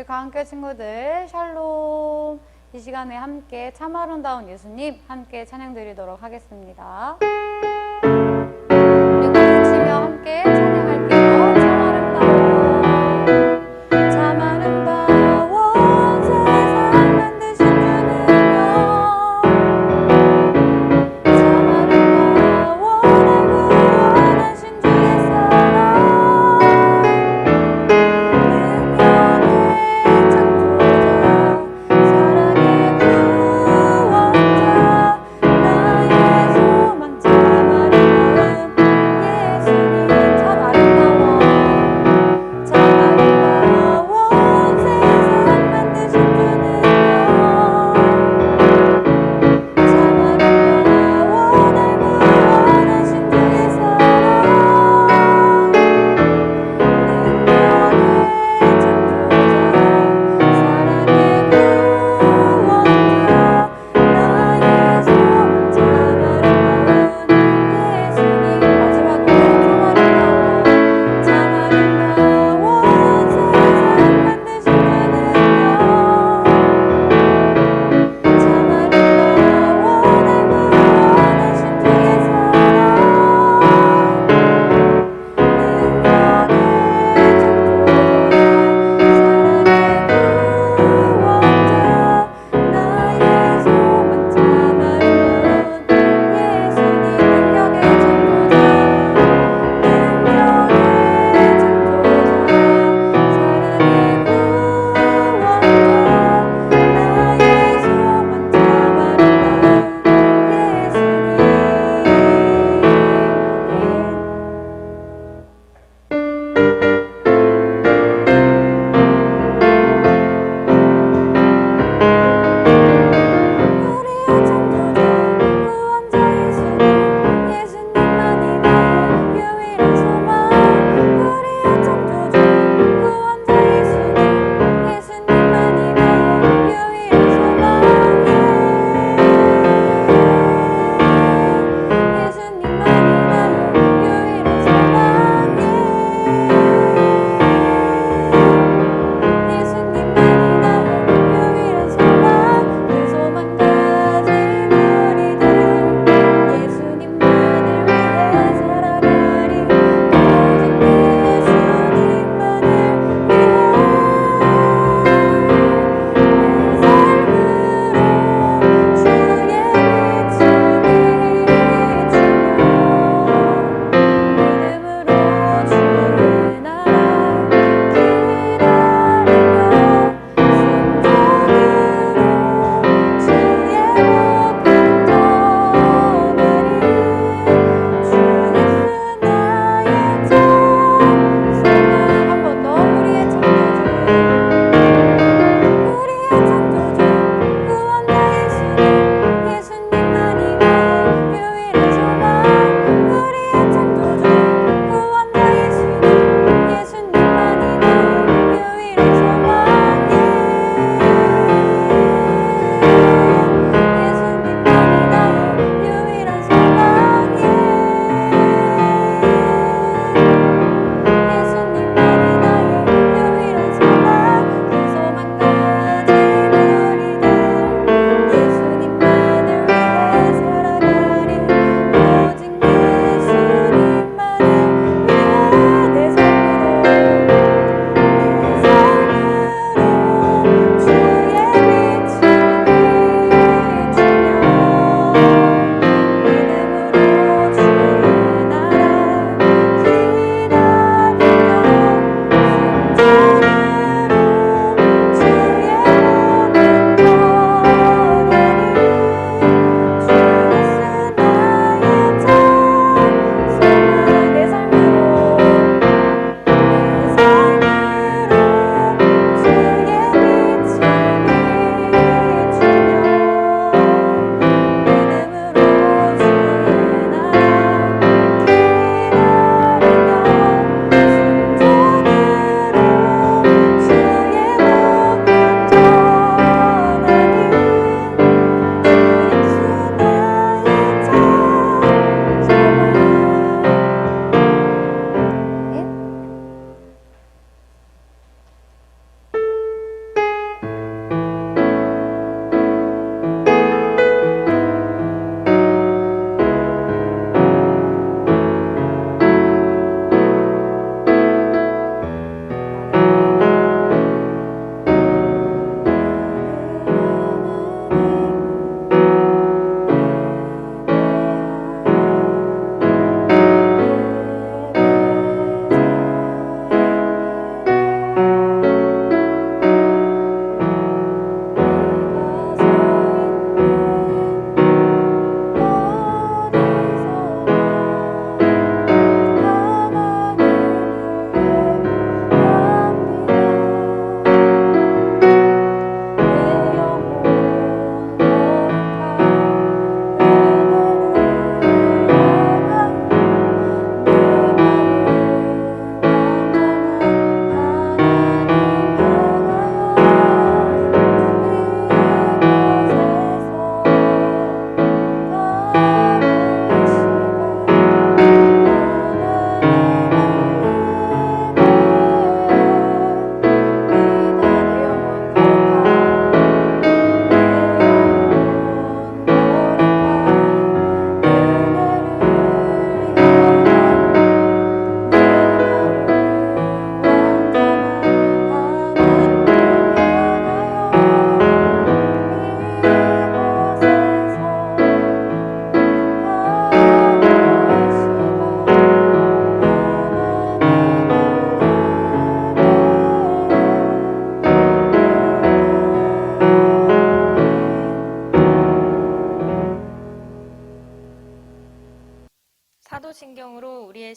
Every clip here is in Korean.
가은교회 친구들 샬롬. 이 시간에 함께 참 아름다운 예수님 함께 찬양드리도록 하겠습니다. 우리 박수 치며 함께 찬양할게요. 참 아름다워 참 아름다워 세상 만드신 주는요 참 아름다워 날 구원하신 주의 사랑 능력의 창조자 사랑의 구원자 나의 소망 참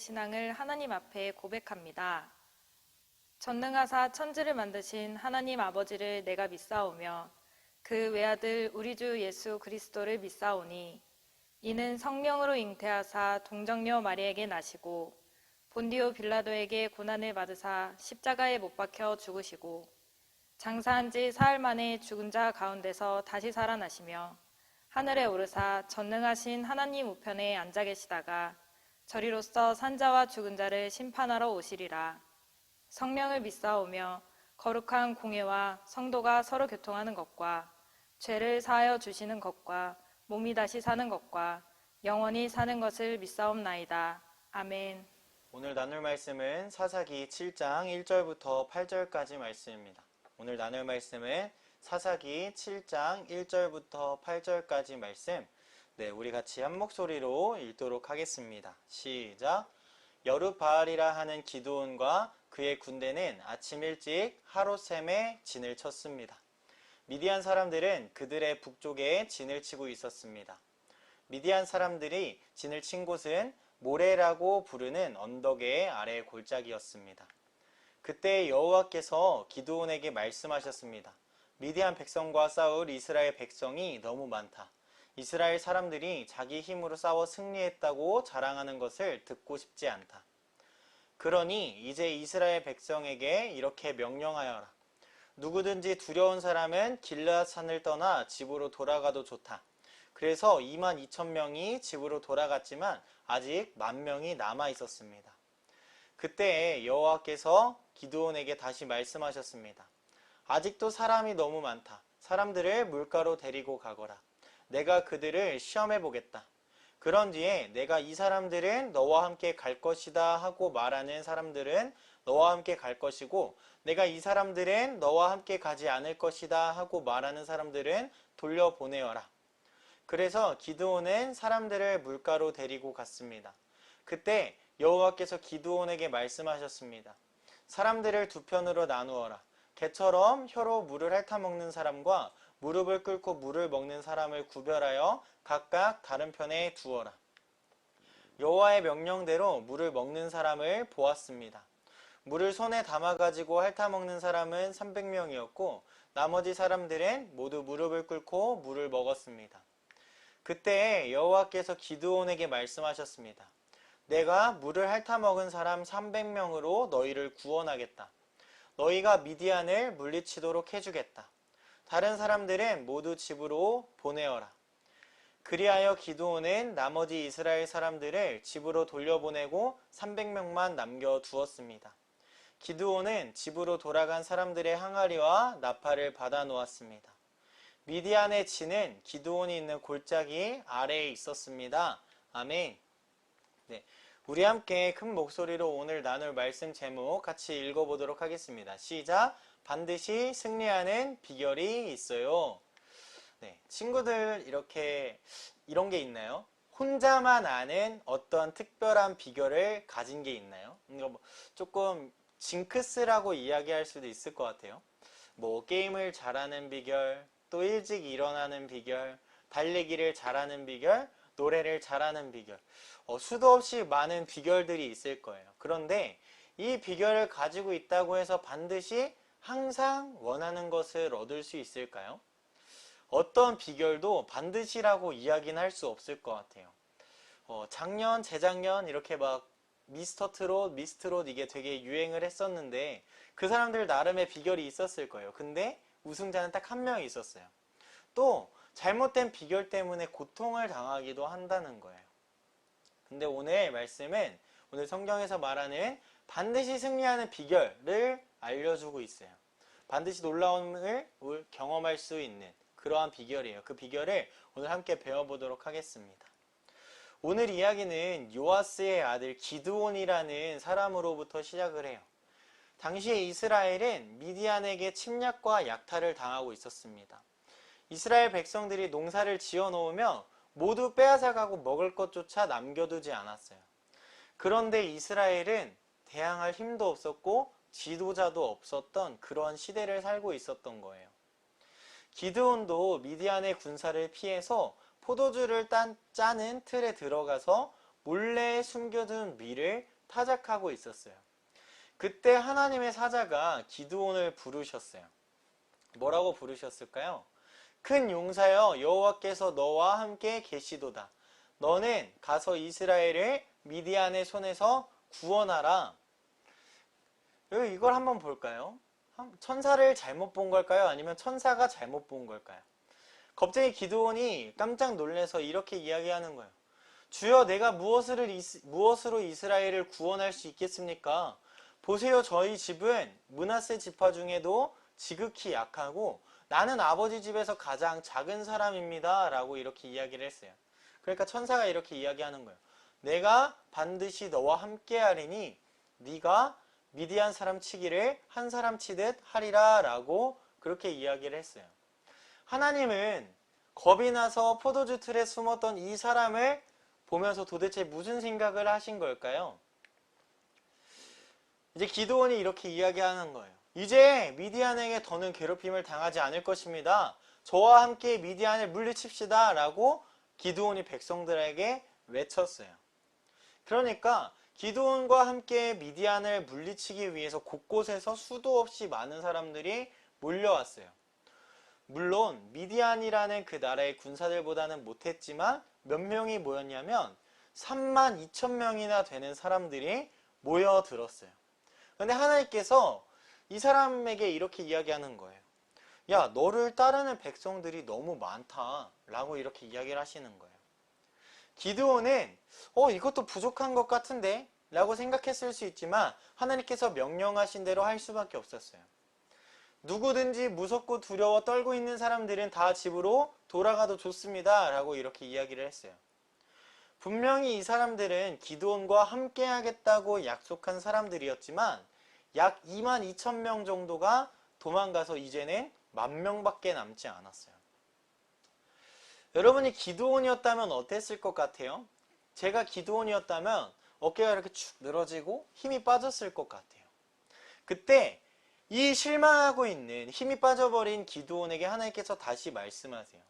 신앙을 하나님 앞에 고백합니다. 전능하사 천지를 만드신 하나님 아버지를 내가 믿사오며 그 외아들 우리 주 예수 그리스도를 믿사오니 이는 성령으로 잉태하사 동정녀 마리에게 나시고 본디오 빌라도에게 고난을 받으사 십자가에 못 박혀 죽으시고 장사한 지 사흘 만에 죽은 자 가운데서 다시 살아나시며 하늘에 오르사 전능하신 하나님 우편에 앉아 계시다가 저리로서 산자와 죽은 자를 심판하러 오시리라. 성령을 믿사오며 거룩한 공회와 성도가 서로 교통하는 것과 죄를 사하여 주시는 것과 몸이 다시 사는 것과 영원히 사는 것을 믿사옵나이다. 아멘. 오늘 나눌 말씀은 사사기 7장 1절부터 8절까지 말씀입니다. 오늘 나눌 말씀은 사사기 7장 1절부터 8절까지 말씀, 우리 같이 한 목소리로 읽도록 하겠습니다. 시작! 여룻바알이라 하는 기드온과 그의 군대는 아침 일찍 하롯셈에 진을 쳤습니다. 미디안 사람들은 그들의 북쪽에 진을 치고 있었습니다. 미디안 사람들이 진을 친 곳은 모레라고 부르는 언덕의 아래 골짜기였습니다. 그때 여호와께서 기드온에게 말씀하셨습니다. 미디안 백성과 싸울 이스라엘 백성이 너무 많다. 이스라엘 사람들이 자기 힘으로 싸워 승리했다고 자랑하는 것을 듣고 싶지 않다. 그러니 이제 이스라엘 백성에게 이렇게 명령하여라. 누구든지 두려운 사람은 길르앗산을 떠나 집으로 돌아가도 좋다. 그래서 22,000명이 집으로 돌아갔지만 아직 10,000명이 남아 있었습니다. 그때 여호와께서 기드온에게 다시 말씀하셨습니다. 아직도 사람이 너무 많다. 사람들을 물가로 데리고 가거라. 내가 그들을 시험해 보겠다. 그런 뒤에 내가 이 사람들은 너와 함께 갈 것이다 하고 말하는 사람들은 너와 함께 갈 것이고, 내가 이 사람들은 너와 함께 가지 않을 것이다 하고 말하는 사람들은 돌려보내어라. 그래서 기드온은 사람들을 물가로 데리고 갔습니다. 그때 여호와께서 기드온에게 말씀하셨습니다. 사람들을 두 편으로 나누어라. 개처럼 혀로 물을 핥아먹는 사람과 무릎을 꿇고 물을 먹는 사람을 구별하여 각각 다른 편에 두어라. 여호와의 명령대로 물을 먹는 사람을 보았습니다. 물을 손에 담아가지고 핥아먹는 사람은 300명이었고 나머지 사람들은 모두 무릎을 꿇고 물을 먹었습니다. 그때 여호와께서 기드온에게 말씀하셨습니다. 내가 물을 핥아먹은 사람 300명으로 너희를 구원하겠다. 너희가 미디안을 물리치도록 해주겠다. 다른 사람들은 모두 집으로 보내어라. 그리하여 기드온은 나머지 이스라엘 사람들을 집으로 돌려보내고 300명만 남겨두었습니다. 기드온은 집으로 돌아간 사람들의 항아리와 나팔을 받아 놓았습니다. 미디안의 진은 기드온이 있는 골짜기 아래에 있었습니다. 아멘. 우리 함께 큰 목소리로 오늘 나눌 말씀 제목 같이 읽어보도록 하겠습니다. 시작! 반드시 승리하는 비결이 있어요. 친구들 이런 게 있나요? 혼자만 아는 어떤 특별한 비결을 가진 게 있나요? 조금 징크스라고 이야기할 수도 있을 것 같아요. 게임을 잘하는 비결, 또 일찍 일어나는 비결, 달리기를 잘하는 비결, 노래를 잘하는 비결, 수도 없이 많은 비결들이 있을 거예요. 그런데 이 비결을 가지고 있다고 해서 반드시 항상 원하는 것을 얻을 수 있을까요? 어떤 비결도 반드시라고 이야기는 할 수 없을 것 같아요. 작년, 재작년 이렇게 막 미스터 트롯, 미스트롯 이게 되게 유행을 했었는데 그 사람들 나름의 비결이 있었을 거예요. 근데 우승자는 딱 한 명 있었어요. 또 잘못된 비결 때문에 고통을 당하기도 한다는 거예요. 근데 오늘 말씀은 오늘 성경에서 말하는 반드시 승리하는 비결을 알려주고 있어요. 반드시 놀라움을 경험할 수 있는 그러한 비결이에요. 그 비결을 오늘 함께 배워보도록 하겠습니다. 오늘 이야기는 요아스의 아들 기드온이라는 사람으로부터 시작을 해요. 당시에 이스라엘은 미디안에게 침략과 약탈을 당하고 있었습니다. 이스라엘 백성들이 농사를 지어 놓으면 모두 빼앗아가고 먹을 것조차 남겨두지 않았어요. 그런데 이스라엘은 대항할 힘도 없었고 지도자도 없었던 그런 시대를 살고 있었던 거예요. 기드온도 미디안의 군사를 피해서 포도주를 짜는 틀에 들어가서 몰래 숨겨둔 밀을 타작하고 있었어요. 그때 하나님의 사자가 기드온을 부르셨어요. 뭐라고 부르셨을까요? 큰 용사여, 여호와께서 너와 함께 계시도다. 너는 가서 이스라엘을 미디안의 손에서 구원하라. 이걸 한번 볼까요? 천사를 잘못 본 걸까요? 아니면 천사가 잘못 본 걸까요? 갑자기 기드온이 깜짝 놀라서 이렇게 이야기하는 거예요. 주여, 내가 무엇으로 이스라엘을 구원할 수 있겠습니까? 보세요, 저희 집은 므낫세 지파 중에도 지극히 약하고 나는 아버지 집에서 가장 작은 사람입니다. 라고 이렇게 이야기를 했어요. 그러니까 천사가 이렇게 이야기하는 거예요. 내가 반드시 너와 함께 하리니 네가 미디안 사람 치기를 한 사람 치듯 하리라 라고 그렇게 이야기를 했어요. 하나님은 겁이 나서 포도주 틀에 숨었던 이 사람을 보면서 도대체 무슨 생각을 하신 걸까요? 이제 기드온이 이렇게 이야기하는 거예요. 이제 미디안에게 더는 괴롭힘을 당하지 않을 것입니다. 저와 함께 미디안을 물리칩시다 라고 기드온이 백성들에게 외쳤어요. 그러니까 기드온과 함께 미디안을 물리치기 위해서 곳곳에서 수도 없이 많은 사람들이 몰려왔어요. 물론 미디안이라는 그 나라의 군사들보다는 못했지만 몇 명이 모였냐면 32,000명이나 되는 사람들이 모여들었어요. 그런데 하나님께서 이 사람에게 이렇게 이야기하는 거예요. 야, 너를 따르는 백성들이 너무 많다 라고 이렇게 이야기를 하시는 거예요. 기드온은 이것도 부족한 것 같은데 라고 생각했을 수 있지만 하나님께서 명령하신 대로 할 수밖에 없었어요. 누구든지 무섭고 두려워 떨고 있는 사람들은 다 집으로 돌아가도 좋습니다 라고 이렇게 이야기를 했어요. 분명히 이 사람들은 기드온과 함께 하겠다고 약속한 사람들이었지만 약 22,000명 정도가 도망가서 이제는 10,000명밖에 남지 않았어요. 여러분이 기드온이었다면 어땠을 것 같아요? 제가 기드온이었다면 어깨가 이렇게 축 늘어지고 힘이 빠졌을 것 같아요. 그때 이 실망하고 있는 힘이 빠져버린 기드온에게 하나님께서 다시 말씀하세요.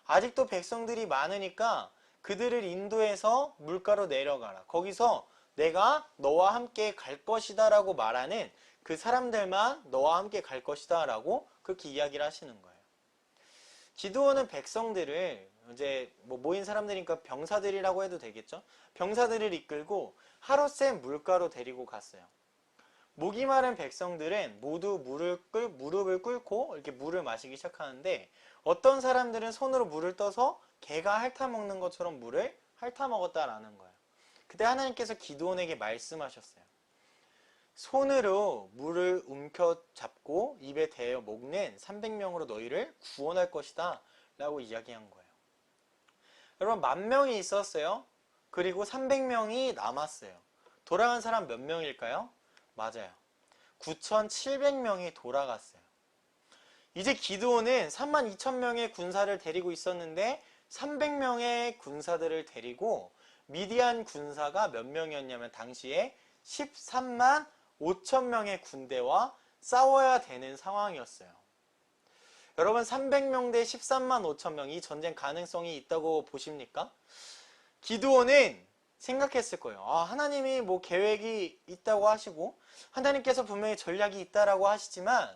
아직도 백성들이 많으니까 그들을 인도해서 물가로 내려가라. 거기서 내가 너와 함께 갈 것이다 라고 말하는 그 사람들만 너와 함께 갈 것이다 라고 그렇게 이야기를 하시는 거예요. 기드온은 백성들을 이제 모인 사람들이니까 병사들이라고 해도 되겠죠. 병사들을 이끌고 하룻샘 물가로 데리고 갔어요. 목이 마른 백성들은 모두 무릎을 꿇고 이렇게 물을 마시기 시작하는데 어떤 사람들은 손으로 물을 떠서 개가 핥아먹는 것처럼 물을 핥아먹었다라는 거예요. 그때 하나님께서 기드온에게 말씀하셨어요. 손으로 물을 움켜잡고 입에 대어 먹는 300명으로 너희를 구원할 것이다 라고 이야기한 거예요. 여러분 10,000명이 있었어요. 그리고 300명이 남았어요. 돌아간 사람 몇 명일까요? 맞아요. 9,700명이 돌아갔어요. 이제 기드온은 32,000명의 군사를 데리고 있었는데 300명의 군사들을 데리고 미디안 군사가 몇 명이었냐면 당시에 13만 5천명의 군대와 싸워야 되는 상황이었어요. 여러분 300명 대 13만 5천명 이 전쟁 가능성이 있다고 보십니까? 기드온은 생각했을 거예요. 하나님이 계획이 있다고 하시고 하나님께서 분명히 전략이 있다라고 하시지만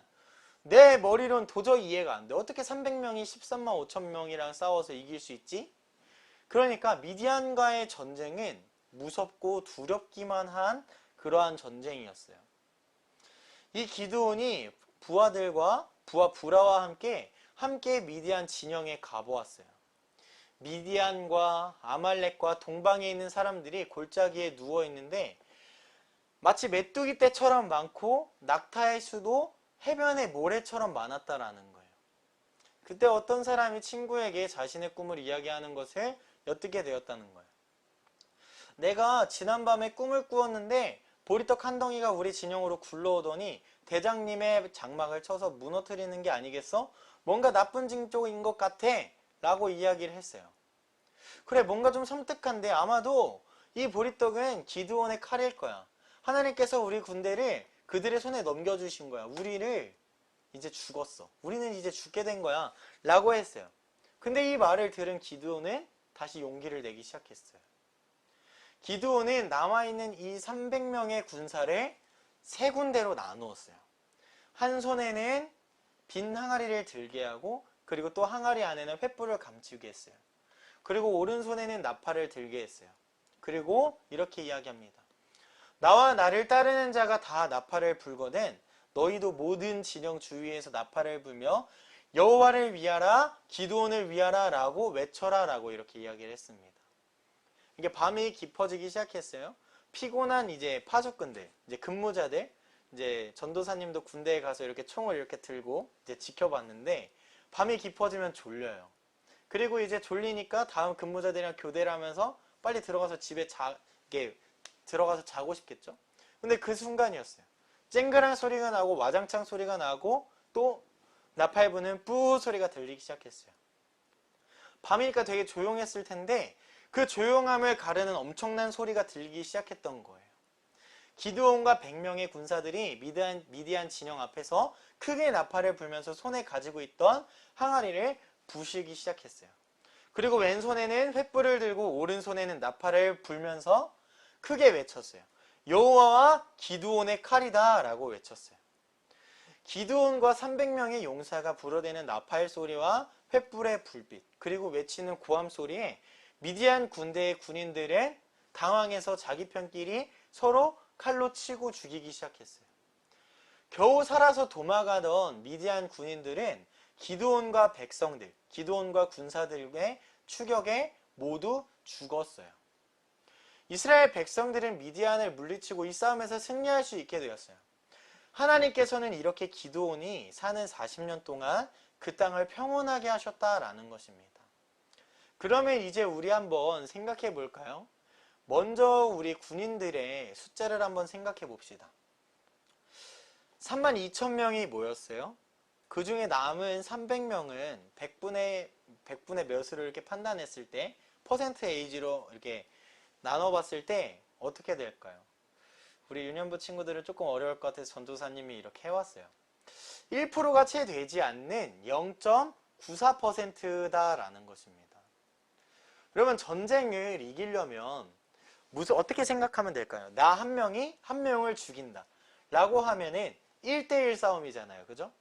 내 머리로는 도저히 이해가 안 돼. 어떻게 300명이 13만 5천명이랑 싸워서 이길 수 있지? 그러니까 미디안과의 전쟁은 무섭고 두렵기만 한 그러한 전쟁이었어요. 이 기드온이 부하 부라와 함께 미디안 진영에 가보았어요. 미디안과 아말렉과 동방에 있는 사람들이 골짜기에 누워 있는데 마치 메뚜기 떼처럼 많고 낙타의 수도 해변의 모래처럼 많았다라는 거예요. 그때 어떤 사람이 친구에게 자신의 꿈을 이야기하는 것을 엿듣게 되었다는 거예요. 내가 지난밤에 꿈을 꾸었는데 보리떡 한 덩이가 우리 진영으로 굴러오더니 대장님의 장막을 쳐서 무너뜨리는 게 아니겠어? 뭔가 나쁜 징조인 것 같아 라고 이야기를 했어요. 그래, 뭔가 좀 섬뜩한데 아마도 이 보리떡은 기드온의 칼일 거야. 하나님께서 우리 군대를 그들의 손에 넘겨주신 거야. 우리를 이제 죽었어. 우리는 이제 죽게 된 거야 라고 했어요. 근데 이 말을 들은 기드온은 다시 용기를 내기 시작했어요. 기드온은 남아있는 이 300명의 군사를 세 군데로 나누었어요. 한 손에는 빈 항아리를 들게 하고, 그리고 또 항아리 안에는 횃불을 감추게 했어요. 그리고 오른손에는 나팔을 들게 했어요. 그리고 이렇게 이야기합니다. 나와 나를 따르는 자가 다 나팔을 불거든 너희도 모든 진영 주위에서 나팔을 불며 여호와를 위하라, 기드온을 위하라 라고 외쳐라 라고 이렇게 이야기를 했습니다. 이게 밤이 깊어지기 시작했어요. 피곤한 이제 파수꾼들, 이제 근무자들, 이제 전도사님도 군대에 가서 이렇게 총을 이렇게 들고 이제 지켜봤는데 밤이 깊어지면 졸려요. 그리고 이제 졸리니까 다음 근무자들이랑 교대를 하면서 빨리 들어가서 집에 들어가서 자고 싶겠죠. 근데 그 순간이었어요. 쨍그랑 소리가 나고 와장창 소리가 나고 또 나팔 부는 뿌 소리가 들리기 시작했어요. 밤이니까 되게 조용했을 텐데 그 조용함을 가르는 엄청난 소리가 들리기 시작했던 거예요. 기드온과 100명의 군사들이 미디안 진영 앞에서 크게 나팔을 불면서 손에 가지고 있던 항아리를 부시기 시작했어요. 그리고 왼손에는 횃불을 들고 오른손에는 나팔을 불면서 크게 외쳤어요. 여호와와 기드온의 칼이다 라고 외쳤어요. 기드온과 300명의 용사가 불어대는 나팔 소리와 횃불의 불빛, 그리고 외치는 고함 소리에 미디안 군대의 군인들은 당황해서 자기 편끼리 서로 칼로 치고 죽이기 시작했어요. 겨우 살아서 도망가던 미디안 군인들은 기드온과 백성들, 기드온과 군사들의 추격에 모두 죽었어요. 이스라엘 백성들은 미디안을 물리치고 이 싸움에서 승리할 수 있게 되었어요. 하나님께서는 이렇게 기드온이 사는 40년 동안 그 땅을 평온하게 하셨다라는 것입니다. 그러면 이제 우리 한번 생각해 볼까요? 먼저 우리 군인들의 숫자를 한번 생각해 봅시다. 32,000명이 모였어요. 그 중에 남은 300명은 100분의 몇으로 이렇게 판단했을 때 퍼센테이지로 이렇게 나눠봤을 때 어떻게 될까요? 우리 유년부 친구들은 조금 어려울 것 같아서 전도사님이 이렇게 해왔어요. 1%가 채 되지 않는 0.94%다라는 것입니다. 그러면 전쟁을 이기려면 어떻게 생각하면 될까요? 나 한 명이 한 명을 죽인다 라고 하면은 1대1 싸움이잖아요. 그죠?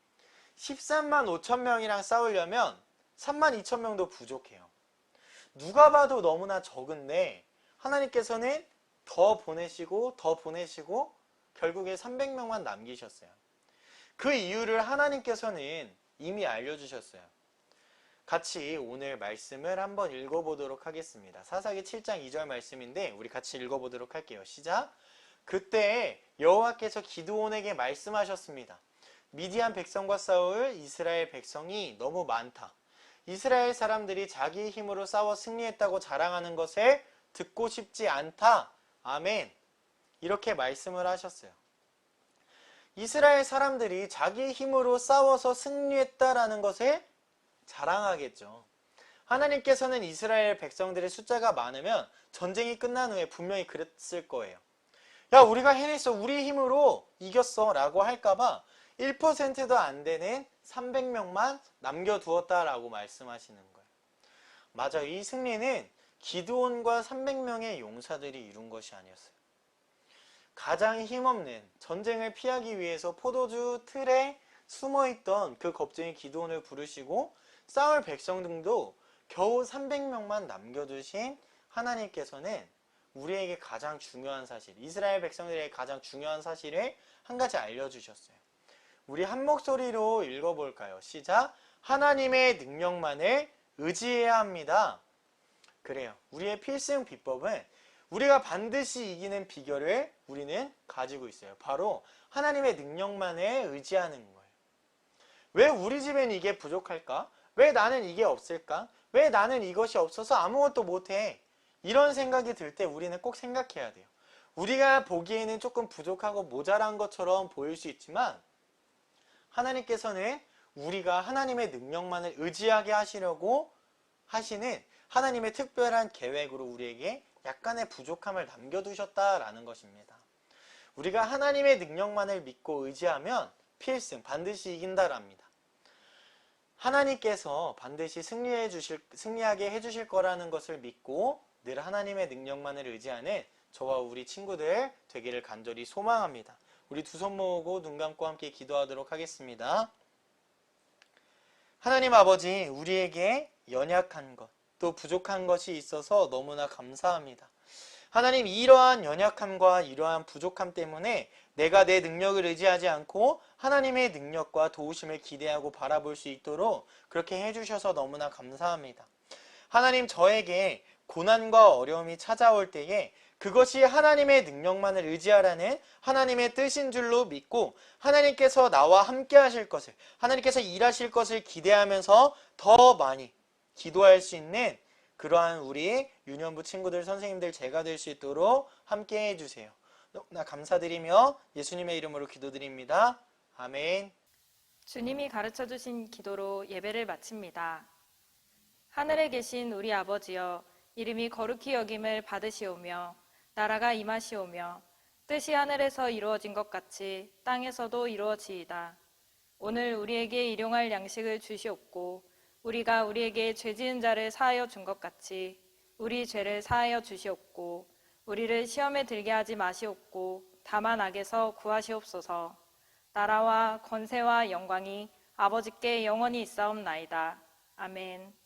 13만 5천 명이랑 싸우려면 3만 2천 명도 부족해요. 누가 봐도 너무나 적은데 하나님께서는 더 보내시고 결국에 300명만 남기셨어요. 그 이유를 하나님께서는 이미 알려주셨어요. 같이 오늘 말씀을 한번 읽어보도록 하겠습니다. 사사기 7장 2절 말씀인데 우리 같이 읽어보도록 할게요. 시작! 그때 여호와께서 기드온에게 말씀하셨습니다. 미디안 백성과 싸울 이스라엘 백성이 너무 많다. 이스라엘 사람들이 자기 힘으로 싸워 승리했다고 자랑하는 것을 듣고 싶지 않다. 아멘. 이렇게 말씀을 하셨어요. 이스라엘 사람들이 자기 힘으로 싸워서 승리했다라는 것을 자랑하겠죠. 하나님께서는 이스라엘 백성들의 숫자가 많으면 전쟁이 끝난 후에 분명히 그랬을 거예요. 야, 우리가 해냈어. 우리 힘으로 이겼어. 라고 할까봐 1%도 안 되는 300명만 남겨두었다라고 말씀하시는 거예요. 맞아요. 이 승리는 기드온과 300명의 용사들이 이룬 것이 아니었어요. 가장 힘없는 전쟁을 피하기 위해서 포도주 틀에 숨어있던 그 겁쟁이 기드온을 부르시고 싸울 백성 등도 겨우 300명만 남겨두신 하나님께서는 우리에게 가장 중요한 사실, 이스라엘 백성들에게 가장 중요한 사실을 한 가지 알려주셨어요. 우리 한 목소리로 읽어볼까요? 시작! 하나님의 능력만을 의지해야 합니다. 그래요. 우리의 필승 비법은 우리가 반드시 이기는 비결을 우리는 가지고 있어요. 바로 하나님의 능력만을 의지하는 거예요. 왜 우리 집엔 이게 부족할까? 왜 나는 이게 없을까? 왜 나는 이것이 없어서 아무것도 못해? 이런 생각이 들 때 우리는 꼭 생각해야 돼요. 우리가 보기에는 조금 부족하고 모자란 것처럼 보일 수 있지만 하나님께서는 우리가 하나님의 능력만을 의지하게 하시려고 하시는 하나님의 특별한 계획으로 우리에게 약간의 부족함을 남겨두셨다라는 것입니다. 우리가 하나님의 능력만을 믿고 의지하면 필승, 반드시 이긴다랍니다. 하나님께서 반드시 승리하게 해주실 거라는 것을 믿고 늘 하나님의 능력만을 의지하는 저와 우리 친구들 되기를 간절히 소망합니다. 우리 두 손 모으고 눈 감고 함께 기도하도록 하겠습니다. 하나님 아버지, 우리에게 연약한 것, 또 부족한 것이 있어서 너무나 감사합니다. 하나님, 이러한 연약함과 이러한 부족함 때문에 내가 내 능력을 의지하지 않고 하나님의 능력과 도우심을 기대하고 바라볼 수 있도록 그렇게 해주셔서 너무나 감사합니다. 하나님, 저에게 고난과 어려움이 찾아올 때에 그것이 하나님의 능력만을 의지하라는 하나님의 뜻인 줄로 믿고 하나님께서 나와 함께 하실 것을, 하나님께서 일하실 것을 기대하면서 더 많이 기도할 수 있는 그러한 우리 유년부 친구들, 선생님들 제가 될 수 있도록 함께 해주세요. 너무나 감사드리며 예수님의 이름으로 기도드립니다. 아멘. 주님이 가르쳐 주신 기도로 예배를 마칩니다. 하늘에 계신 우리 아버지여, 이름이 거룩히 여김을 받으시오며 나라가 임하시오며 뜻이 하늘에서 이루어진 것 같이 땅에서도 이루어지이다. 오늘 우리에게 일용할 양식을 주시옵고 우리가 우리에게 죄 지은 자를 사하여 준 것 같이 우리 죄를 사하여 주시옵고 우리를 시험에 들게 하지 마시옵고 다만 악에서 구하시옵소서. 나라와 권세와 영광이 아버지께 영원히 있사옵나이다. 아멘.